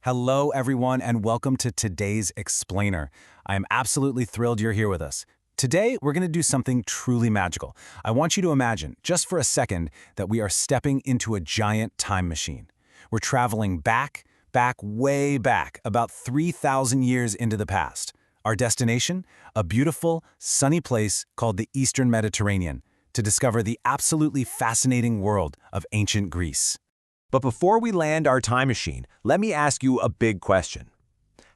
Hello, everyone, and welcome to today's Explainer. I am absolutely thrilled you're here with us. Today, we're going to do something truly magical. I want you to imagine, just for a second, that we are stepping into a giant time machine. We're traveling back, way back, about 3,000 years into the past. Our destination? A beautiful, sunny place called the Eastern Mediterranean, to discover the absolutely fascinating world of ancient Greece. But before we land our time machine, let me ask you a big question.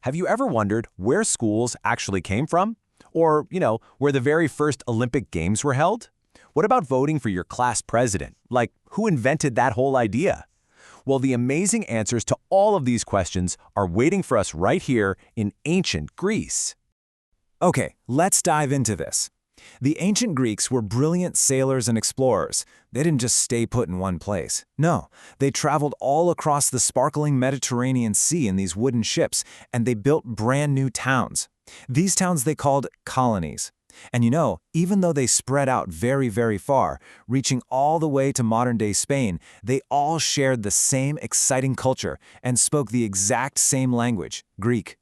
Have you ever wondered where schools actually came from? Or, where the very first Olympic Games were held? What about voting for your class president? Like, who invented that whole idea? Well, the amazing answers to all of these questions are waiting for us right here in ancient Greece. Okay, let's dive into this. The ancient Greeks were brilliant sailors and explorers. They didn't just stay put in one place. No, they traveled all across the sparkling Mediterranean Sea in these wooden ships, and they built brand new towns. These towns they called colonies. And even though they spread out very far, reaching all the way to modern-day Spain, they all shared the same exciting culture and spoke the exact same language, Greek.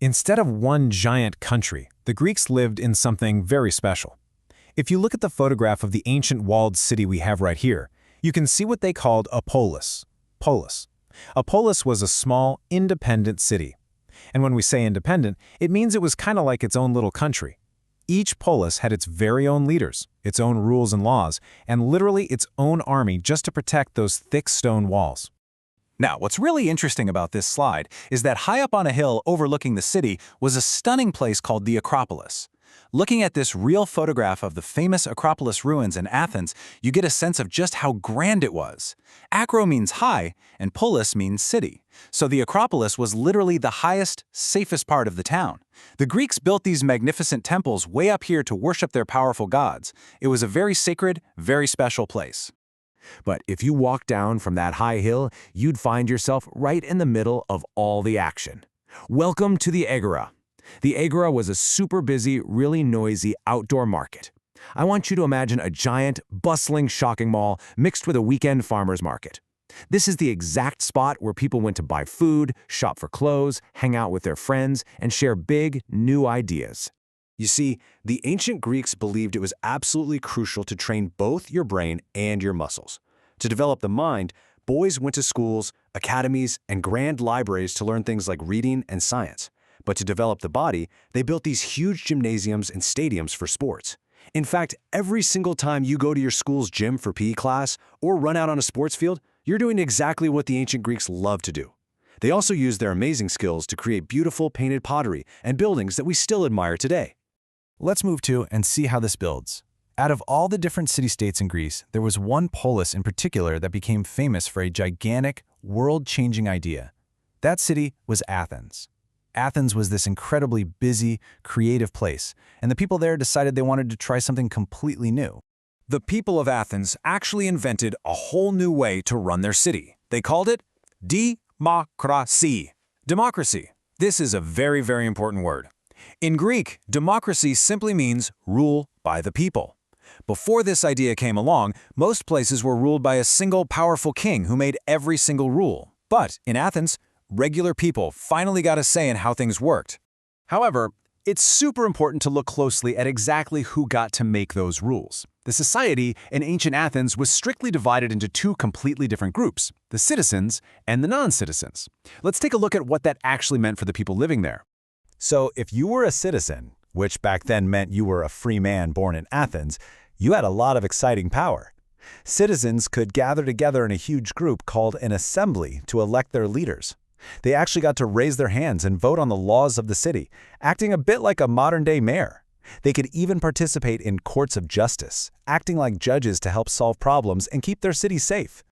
Instead of one giant country, the Greeks lived in something very special. If you look at the photograph of the ancient walled city we have right here, you can see what they called a polis. A polis was a small, independent city. And when we say independent, it means it was kind of like its own little country. Each polis had its very own leaders, its own rules and laws, and literally its own army just to protect those thick stone walls. Now, what's really interesting about this slide is that high up on a hill overlooking the city was a stunning place called the Acropolis. Looking at this real photograph of the famous Acropolis ruins in Athens, you get a sense of just how grand it was. Acro means high, and polis means city. So the Acropolis was literally the highest, safest part of the town. The Greeks built these magnificent temples way up here to worship their powerful gods. It was a very sacred, very special place. But if you walk down from that high hill, you'd find yourself right in the middle of all the action. Welcome to the Agora. The Agora was a super busy, really noisy outdoor market. I want you to imagine a giant, bustling shopping mall mixed with a weekend farmer's market. This is the exact spot where people went to buy food, shop for clothes, hang out with their friends, and share big, new ideas. You see, the ancient Greeks believed it was absolutely crucial to train both your brain and your muscles. To develop the mind, boys went to schools, academies, and grand libraries to learn things like reading and science. But to develop the body, they built these huge gymnasiums and stadiums for sports. In fact, every single time you go to your school's gym for PE class or run out on a sports field, you're doing exactly what the ancient Greeks loved to do. They also used their amazing skills to create beautiful painted pottery and buildings that we still admire today. Let's move to and see how this builds. Out of all the different city-states in Greece, there was one polis in particular that became famous for a gigantic, world-changing idea. That city was Athens. Athens was this incredibly busy, creative place, and the people there decided they wanted to try something completely new. The people of Athens actually invented a whole new way to run their city. They called it democracy. Democracy. This is a very important word. In Greek, democracy simply means rule by the people. Before this idea came along, most places were ruled by a single powerful king who made every single rule. But in Athens, regular people finally got a say in how things worked. However, it's super important to look closely at exactly who got to make those rules. The society in ancient Athens was strictly divided into two completely different groups, the citizens and the non-citizens. Let's take a look at what that actually meant for the people living there. So if you were a citizen, which back then meant you were a free man born in Athens, you had a lot of exciting power. Citizens could gather together in a huge group called an assembly to elect their leaders. They actually got to raise their hands and vote on the laws of the city, acting a bit like a modern-day mayor. They could even participate in courts of justice, acting like judges to help solve problems and keep their city safe.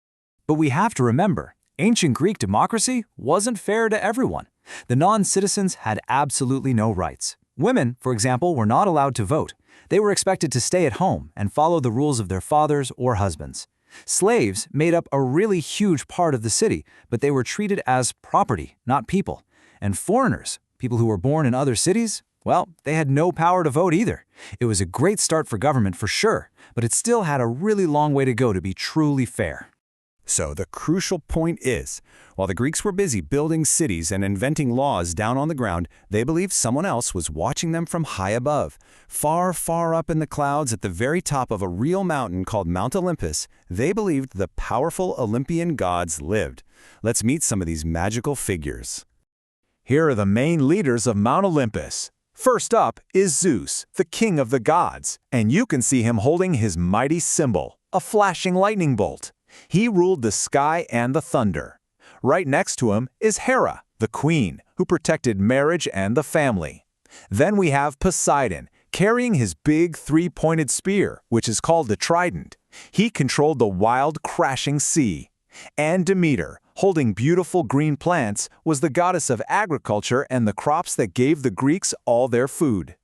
But we have to remember, ancient Greek democracy wasn't fair to everyone. The non-citizens had absolutely no rights. Women, for example, were not allowed to vote. They were expected to stay at home and follow the rules of their fathers or husbands. Slaves made up a really huge part of the city, but they were treated as property, not people. And foreigners, people who were born in other cities, well, they had no power to vote either. It was a great start for government for sure, but it still had a really long way to go to be truly fair. So the crucial point is, while the Greeks were busy building cities and inventing laws down on the ground, they believed someone else was watching them from high above. Far, far up in the clouds at the very top of a real mountain called Mount Olympus, they believed the powerful Olympian gods lived. Let's meet some of these magical figures. Here are the main leaders of Mount Olympus. First up is Zeus, the king of the gods, and you can see him holding his mighty symbol, a flashing lightning bolt. He ruled the sky and the thunder. Right next to him is Hera, the queen, who protected marriage and the family. Then we have Poseidon, carrying his big three-pointed spear, which is called the trident. He controlled the wild, crashing sea. And Demeter, holding beautiful green plants, was the goddess of agriculture and the crops that gave the Greeks all their food.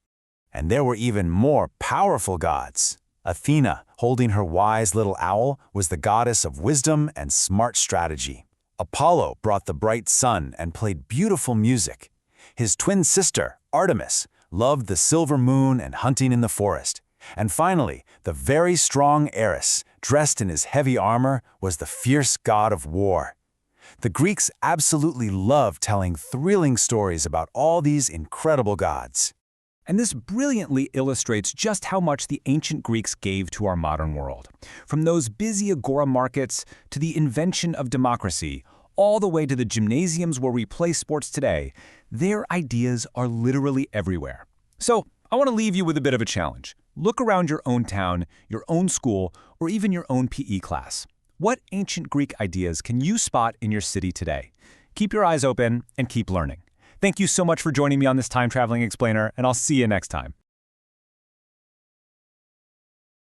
And there were even more powerful gods. Athena, holding her wise little owl, was the goddess of wisdom and smart strategy. Apollo brought the bright sun and played beautiful music. His twin sister, Artemis, loved the silver moon and hunting in the forest. And finally, the very strong Ares, dressed in his heavy armor, was the fierce god of war. The Greeks absolutely loved telling thrilling stories about all these incredible gods. And this brilliantly illustrates just how much the ancient Greeks gave to our modern world. From those busy agora markets to the invention of democracy, all the way to the gymnasiums where we play sports today, their ideas are literally everywhere. So I want to leave you with a bit of a challenge. Look around your own town, your own school, or even your own PE class. What ancient Greek ideas can you spot in your city today? Keep your eyes open and keep learning. Thank you so much for joining me on this time-traveling explainer, and I'll see you next time.